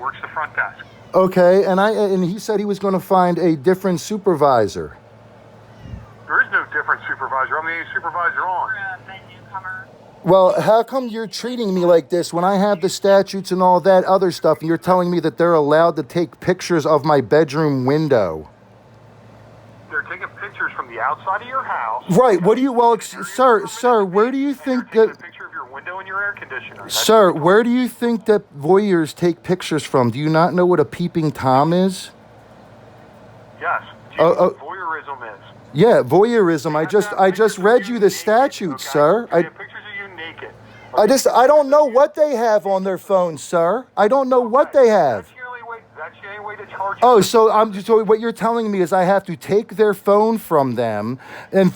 Works the front desk. Okay, and he said he was going to find a different supervisor. There is no different supervisor. I'm the only supervisor on. Well, how come you're treating me like this when I have the statutes and all that other stuff, and you're telling me that they're allowed to take pictures of my bedroom window? They're taking pictures from the outside of your house. Right. What do you? Well, sir, where do you think that? that? A picture of your window and your air conditioner. Sir, where do you think that voyeurs take pictures from? Do you not know what a peeping Tom is? Yes. Do you know what voyeurism is? Yeah, voyeurism. I just read you the statutes, sir. Pictures of you naked. I don't know what they have on their phones, sir. I don't know what they have. That's the only way to charge you. Oh, so what you're telling me is I have to take their phone from them and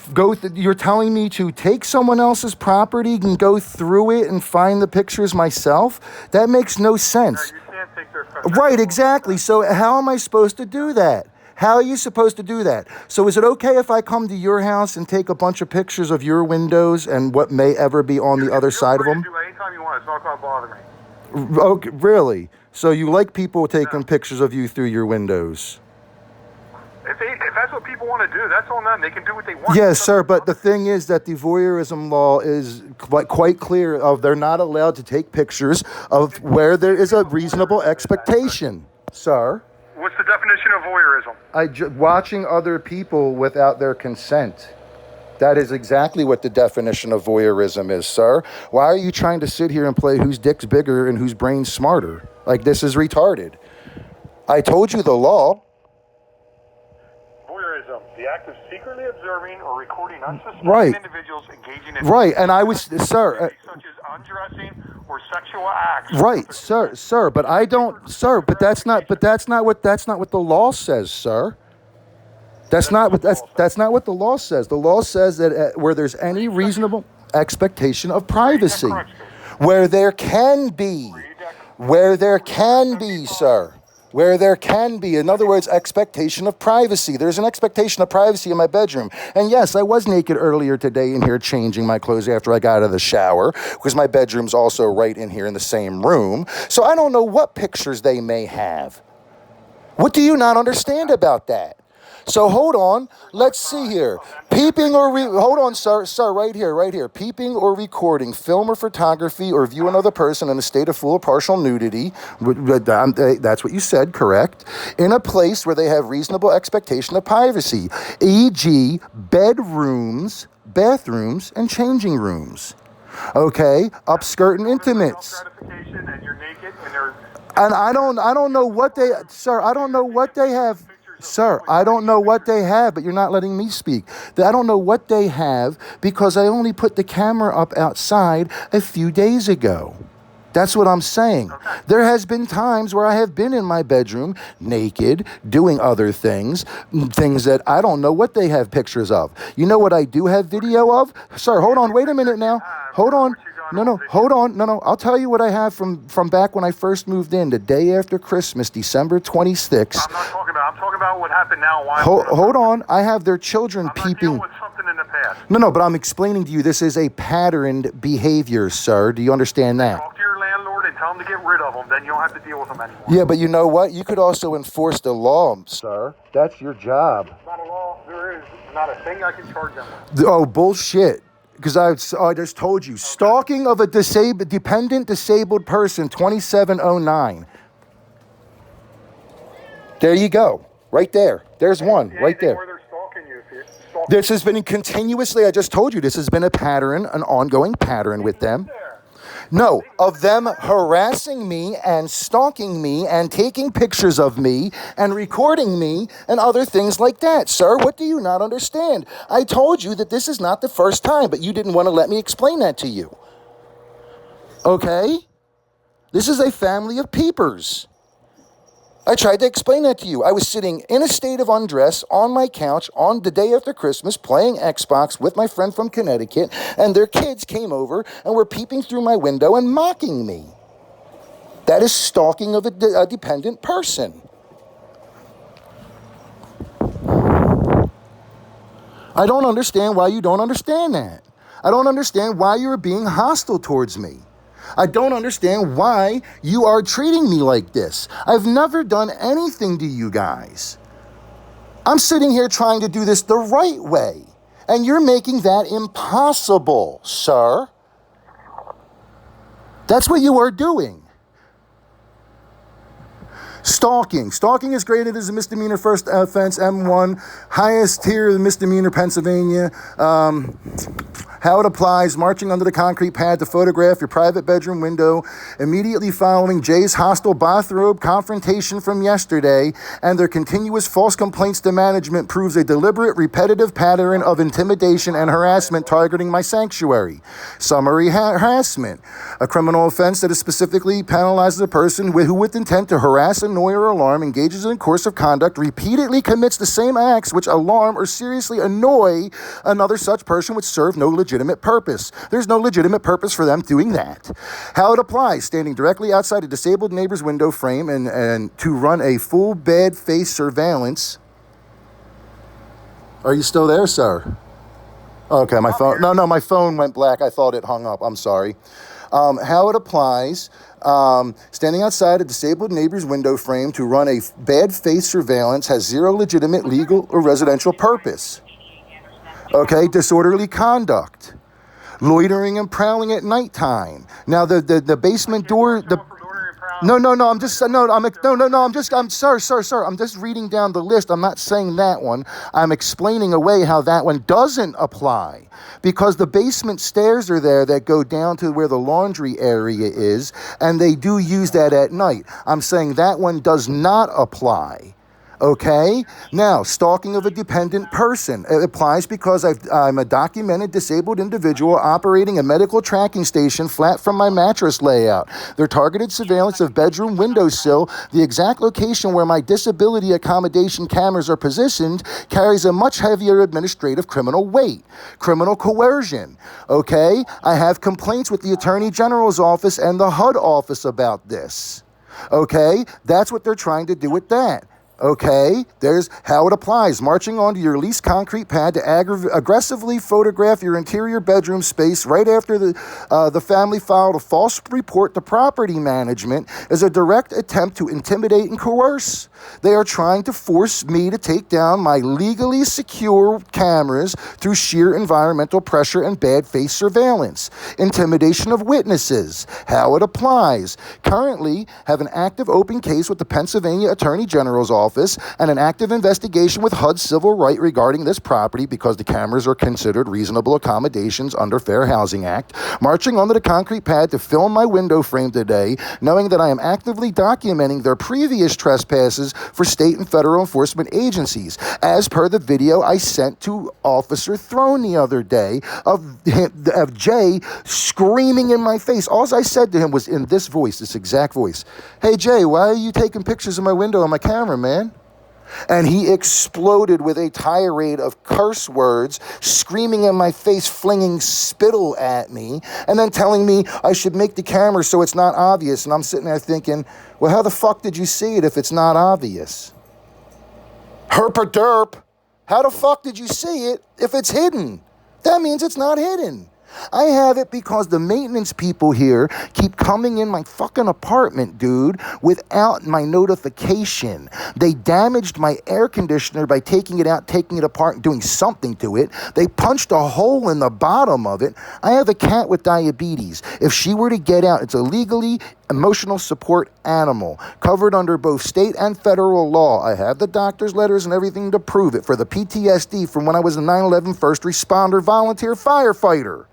you're telling me to take someone else's property and go through it and find the pictures myself? That makes no sense. No, you can't take their phone. Right, exactly. So how am I supposed to do that? How are you supposed to do that? So is it okay if I come to your house and take a bunch of pictures of your windows and what may ever be on the other side of them? You can do it anytime you want. It's not going to bother me. Okay, really? So you like people taking pictures of you through your windows? If that's what people want to do, that's on them. They can do what they want. Yes, sir, but the thing is that the voyeurism law is quite clear of they're not allowed to take pictures of where there is a reasonable expectation, sir. What's the definition of voyeurism? Watching other people without their consent. That is exactly what the definition of voyeurism is, sir. Why are you trying to sit here and play whose dick's bigger and whose brain's smarter? Like, this is retarded. I told you the law. Voyeurism, the act of secretly observing or recording unsuspecting individuals engaging in... Right, and I was, sir... such as undressing or sexual acts. Right, sir, but I don't... Sir, but that's not what the law says, sir. That's not what the law says. The law says that where there's any reasonable expectation of privacy, where there can be, sir, where there can be, in other words, expectation of privacy. There's an expectation of privacy in my bedroom. And yes, I was naked earlier today in here changing my clothes after I got out of the shower, because my bedroom's also right in here in the same room. So I don't know what pictures they may have. What do you not understand about that? So hold on, let's see here. Peeping or hold on, sir, right here. Peeping or recording, film or photography, or view another person in a state of full or partial nudity. That's what you said, correct? In a place where they have reasonable expectation of privacy, e.g., bedrooms, bathrooms, and changing rooms. Okay, upskirt and intimates. And I don't know what they, sir. I don't know what they have. Sir, I don't know what they have, but you're not letting me speak. I don't know what they have because I only put the camera up outside a few days ago. That's what I'm saying. Okay. There has been times where I have been in my bedroom naked, doing other things that I don't know what they have pictures of. You know what I do have video of? Sir, hold on, wait a minute now. Hold on. Hold on. I'll tell you what I have from back when I first moved in, the day after Christmas, December 26th. I'm talking about what happened now. Hold on. I have their children peeping. I'm dealing with something in the past. No, but I'm explaining to you this is a patterned behavior, sir. Do you understand that? Talk to your landlord and tell him to get rid of them. Then you don't have to deal with them anymore. Yeah, but you know what? You could also enforce the law, sir. That's your job. It's not a law. There is not a thing I can charge them with. Oh, bullshit. Because I just told you, stalking of a dependent disabled person, 2709. There you go. Right there. There's one. Right there. Where they're stalking you, this has been continuously, I just told you, this has been a pattern, an ongoing pattern with them. No, of them harassing me and stalking me and taking pictures of me and recording me and other things like that. Sir, what do you not understand? I told you that this is not the first time, but you didn't want to let me explain that to you. Okay? This is a family of peepers. I tried to explain that to you. I was sitting in a state of undress on my couch on the day after Christmas playing Xbox with my friend from Connecticut, and their kids came over and were peeping through my window and mocking me. That is stalking of a dependent person. I don't understand why you don't understand that. I don't understand why you're being hostile towards me. I don't understand why you are treating me like this. I've never done anything to you guys. I'm sitting here trying to do this the right way, and you're making that impossible, sir. That's what you are doing. Stalking. Stalking is graded as a misdemeanor first offense, M1, highest tier of the misdemeanor, Pennsylvania. How it applies: marching under the concrete pad to photograph your private bedroom window immediately following Jay's hostile bathrobe confrontation from yesterday, and their continuous false complaints to management proves a deliberate, repetitive pattern of intimidation and harassment targeting my sanctuary. Summary: harassment, a criminal offense that is specifically penalizes a person who, with intent to harass, annoy, or alarm, engages in a course of conduct, repeatedly commits the same acts which alarm or seriously annoy another. Such person would serve no legitimate purpose. There's no legitimate purpose for them doing that. How it applies: standing directly outside a disabled neighbor's window frame and to run a full bad face surveillance. Are you still there, sir? Okay, my phone. No, my phone went black. I thought it hung up. I'm sorry. How it applies: standing outside a disabled neighbor's window frame to run a bad face surveillance has zero legitimate legal or residential purpose. Okay, disorderly conduct, loitering and prowling at nighttime. Now the basement door, sir, I'm just reading down the list. I'm not saying that one. I'm explaining away how that one doesn't apply, because the basement stairs are there that go down to where the laundry area is, and they do use that at night. I'm saying that one does not apply. Okay? Now, stalking of a dependent person. It applies because I'm a documented disabled individual operating a medical tracking station flat from my mattress layout. Their targeted surveillance of bedroom windowsill, the exact location where my disability accommodation cameras are positioned, carries a much heavier administrative criminal weight. Criminal coercion. Okay? I have complaints with the Attorney General's office and the HUD office about this. Okay? That's what they're trying to do with that. Okay, there's how it applies: marching onto your leased concrete pad to aggressively photograph your interior bedroom space right after the family filed a false report to property management is a direct attempt to intimidate and coerce. They are trying to force me to take down my legally secure cameras through sheer environmental pressure and bad face surveillance. Intimidation of witnesses. How it applies: currently have an active open case with the Pennsylvania Attorney General's office and an active investigation with HUD Civil Right regarding this property because the cameras are considered reasonable accommodations under Fair Housing Act. Marching onto the concrete pad to film my window frame today, knowing that I am actively documenting their previous trespasses for state and federal enforcement agencies, as per the video I sent to Officer Throne the other day of Jay screaming in my face. All I said to him was in this voice, this exact voice: "Hey Jay, why are you taking pictures of my window on my camera, man?" And he exploded with a tirade of curse words, screaming in my face, flinging spittle at me, and then telling me I should make the camera so it's not obvious. And I'm sitting there thinking, well, how the fuck did you see it if it's not obvious? Herp-a-derp. How the fuck did you see it if it's hidden? That means it's not hidden. I have it because the maintenance people here keep coming in my fucking apartment, dude, without my notification. They damaged my air conditioner by taking it out, taking it apart, and doing something to it. They punched a hole in the bottom of it. I have a cat with diabetes. If she were to get out, it's a legally emotional support animal, covered under both state and federal law. I have the doctor's letters and everything to prove it for the PTSD from when I was a 9/11 first responder volunteer firefighter.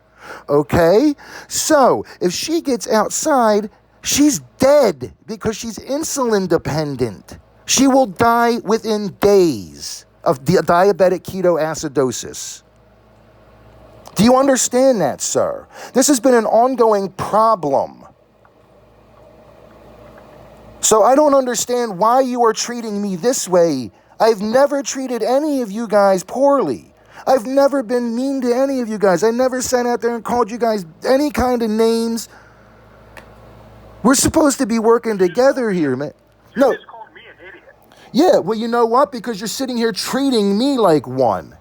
Okay? So, if she gets outside, she's dead because she's insulin dependent. She will die within days of diabetic ketoacidosis. Do you understand that, sir? This has been an ongoing problem. So I don't understand why you are treating me this way. I've never treated any of you guys poorly. I've never been mean to any of you guys. I never sat out there and called you guys any kind of names. We're supposed to be working together here, man. You just called me an idiot. Yeah, well, you know what? Because you're sitting here treating me like one.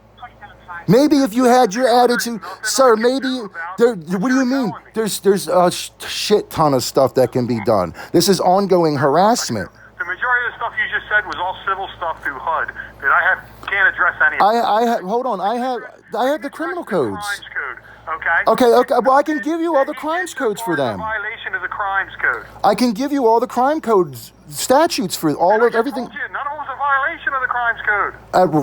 Maybe if you had your attitude, sir, maybe there. What do you mean? There's a shit ton of stuff that can be done. This is ongoing harassment. The majority of the stuff you just said was all civil stuff through HUD that can't address any of it. Hold on. I have the criminal codes. Crimes code, Okay. Well, I can give you all the crimes codes for them. Violation of the crimes code. I can give you all the crime codes statutes for all of everything. None of them was a violation of the crimes code.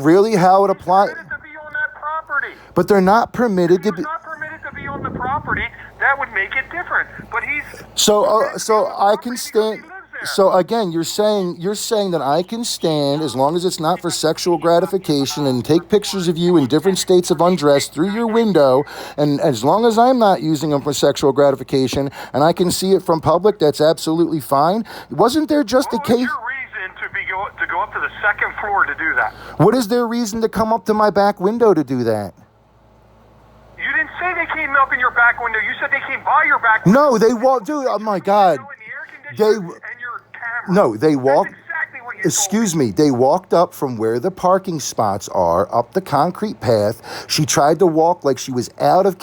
Really, how it applies? Permitted to be on that property. But they're not permitted to be. Not permitted to be on the property. That would make it different. But he's so I can stand. So again, you're saying that I can stand as long as it's not for sexual gratification and take pictures of you in different states of undress through your window, and as long as I'm not using them for sexual gratification and I can see it from public, that's absolutely fine. Wasn't there just a case? What was your reason to go up to the second floor to do that? What is their reason to come up to my back window to do that? You didn't say they came up in your back window. You said they came by your back window. No, they walked. Dude, oh my God. They walked. Excuse me. They walked up from where the parking spots are, up the concrete path. She tried to walk like she was out of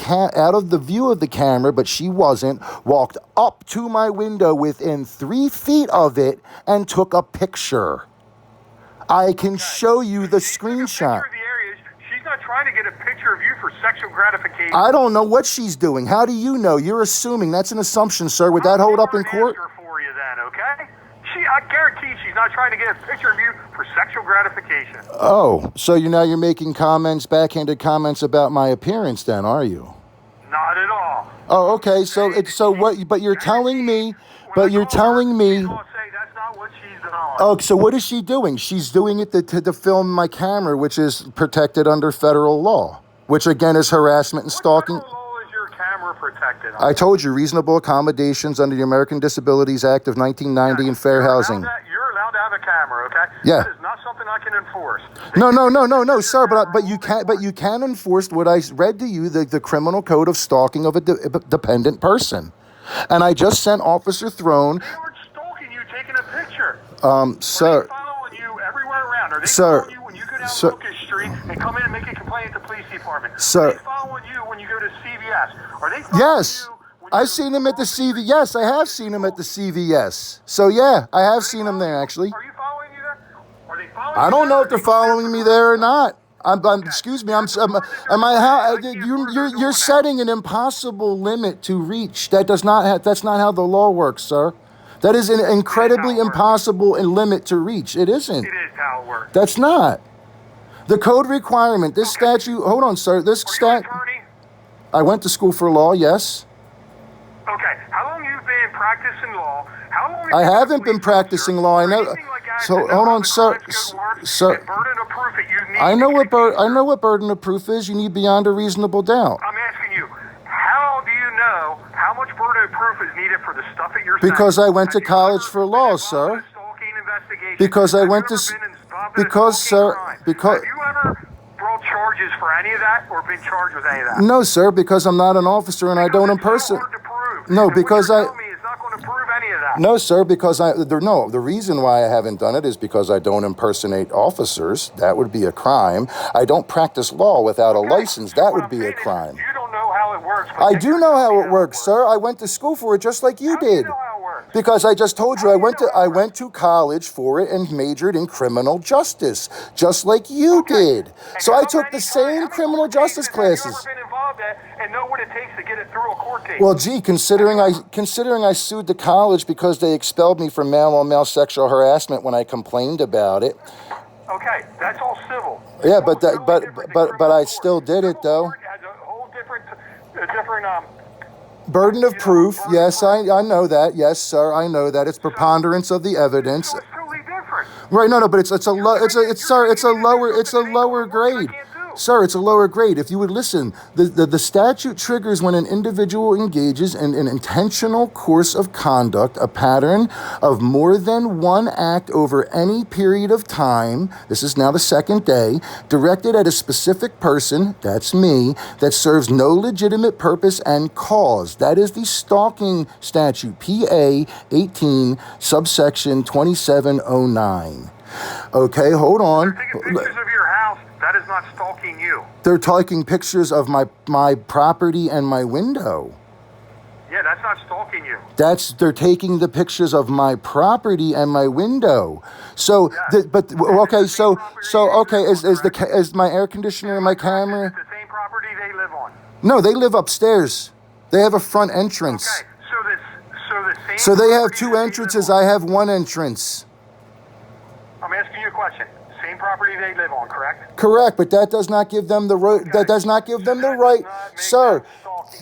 the view of the camera, but she wasn't. Walked up to my window within 3 feet of it and took a picture. I can show you the screenshot. She's not trying to get a picture of you for sexual gratification. I don't know what she's doing. How do you know? You're assuming. That's an assumption, sir. Would that hold up in court? For you then, okay? I guarantee she's not trying to get a picture of you for sexual gratification. Oh, so you're making backhanded comments about my appearance then, are you? Not at all. Oh, okay. But you're telling me. She's gonna say that's not what she's doing. Oh, so what is she doing? She's doing it to film my camera, which is protected under federal law, which again is harassment and stalking. What federal law is your camera protected? I told you, reasonable accommodations under the American Disabilities Act of 1990 and fair housing. You're allowed to have a camera, okay? Yeah. That is not something I can enforce. No, sir. But you can enforce what I read to you, the criminal code of stalking of a dependent person. And I just sent Officer Throne. They aren't stalking you, taking a picture. Sir. Are they following you everywhere around? Are they following you when you go down Lucas Street and come in and make a complaint at the police department? Sir. Are they following you when you go to CVS? Are they following you? I've seen him at the CVS. Yes, I have seen him at the CVS. So yeah, I have seen him there actually. Are you following you there? Are they following you? I don't know if they're following me there or not. Excuse me. You're setting an impossible limit to reach. That's not how the law works, sir. That is an incredibly impossible limit to reach. It isn't. It is how it works. That's not. The code requirement, this statute, hold on, sir. Are you an attorney? I went to school for law, yes. Okay. How long have you been practicing law? I haven't been practicing law. I know. So hold on, sir. Sir. I know what burden of proof is. You need beyond a reasonable doubt. I'm asking you, how do you know how much burden of proof is needed for the stuff that you're saying? Because I went to college for law, sir. Because I went to. Because, sir. Because. Have you ever brought charges for any of that or been charged with any of that? No, sir. Because I'm not an officer and I don't impersonate. No, because I. No, sir, because the reason why I haven't done it is because I don't impersonate officers. That would be a crime. I don't practice law without a license. That would be a crime. You don't know how it works. I do know how it works, sir. I went to school for it just like you did. Because I just told you I went to college for it and majored in criminal justice, just like you did. So I took the same criminal justice classes. Have you ever been involved and know what it takes to get it through a court case? Well, gee, considering I sued the college because they expelled me for male-on-male sexual harassment when I complained about it. Okay, that's all civil. Yeah, but I still did it though. Has a whole different burden of proof. Yes, I know that. Yes, sir, I know that. It's preponderance of the evidence. So it's totally different. Right? No, but it's a lower grade. Sir, it's a lower grade. If you would listen, the statute triggers when an individual engages in an intentional course of conduct, a pattern of more than one act over any period of time, this is now the second day, directed at a specific person, that's me, that serves no legitimate purpose and cause. That is the stalking statute, PA 18, subsection 2709. Okay, hold on. Taking pictures of your house, that is is not stalking you. They're taking pictures of my property and my window. Yeah, that's not stalking you. They're taking the pictures of my property and my window. So, Yes. is my air conditioner and my camera? It's the same property they live on. No, they live upstairs. They have a front entrance. Okay, so the same. So they have property two that they entrances. live on. I have one entrance. I'm asking you a question. Same property they live on, correct? Correct, but that does not give them the right. Okay. That does not give them the That right, does not make sir. them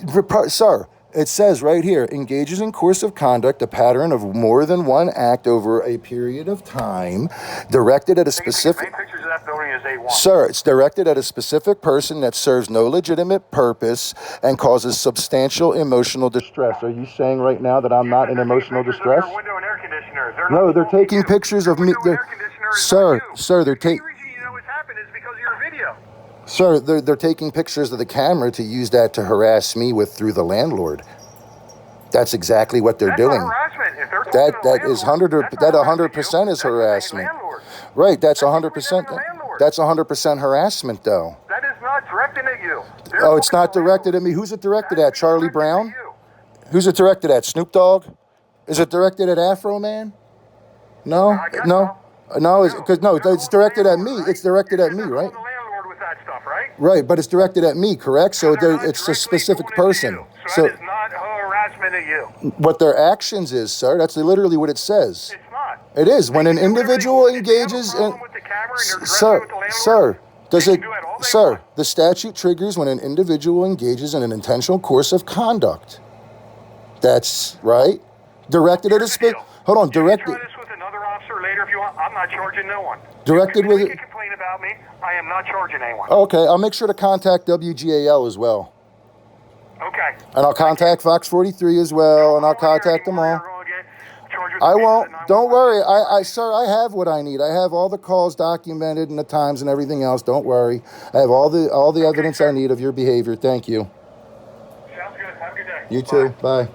stalking. Sir, it says right here, engages in course of conduct, a pattern of more than one act over a period of time, directed at a Take specific. as many pictures of that building as they want. Sir, it's directed at a specific person that serves no legitimate purpose and causes substantial emotional distress. Are you saying right now that I'm not in They're taking emotional pictures of distress? your window and air conditioners. They're No, not they're stalking taking you. pictures of Your me. window and air conditioner is Sir, not you. sir, they're The only taking. reason you know what's happened is because of your video. Sir, they're taking pictures of the camera to use that to harass me with through the landlord. That's exactly what they're That's doing. not harassment. If they're talking That to the that is landlord, that's not 100% is harassing you. That's harassment. the landlord. Right, that's That's 100%. between them and the landlord. That's 100% harassment, though. That is not directed at you. They're Oh, it's talking not to the directed landlord. at me. Who's it directed That's at? Charlie directed Brown? at you. Who's it directed at? Snoop Dogg? Is it directed at Afro Man? No, I guess no, so. no. It's directed at me. Right? It's directed You at said me, they're right? calling the landlord with that stuff, right? Right, but it's directed at me, correct? So They're not it's a directly specific doing it to person. you. So So that is not harassment at you. what their actions is, sir, that's literally what it says. It's not. It is. When an They can do whatever they individual want. If they have a engages problem in... with the camera and they're dressing Sir, with the landlord, sir, does they it... can do it all they Sir, want. the statute triggers when an individual engages in an intentional course of conduct. That's right. Directed at a... Here's the deal. Hold on, You can directed... try this with another officer later if you want. I'm not charging no one. Directed if with- you make a complaint about me, I am not charging anyone. Okay, I'll make sure to contact WGAL as well. Okay. And I'll contact Fox 43 as well, and I'll contact them all. I won't. Don't worry. Sir, I have what I need. I have all the calls documented and the times and everything else. Don't worry. I have all the evidence I need of your behavior. Thank you. Sounds good. Have a good day. You too. Bye.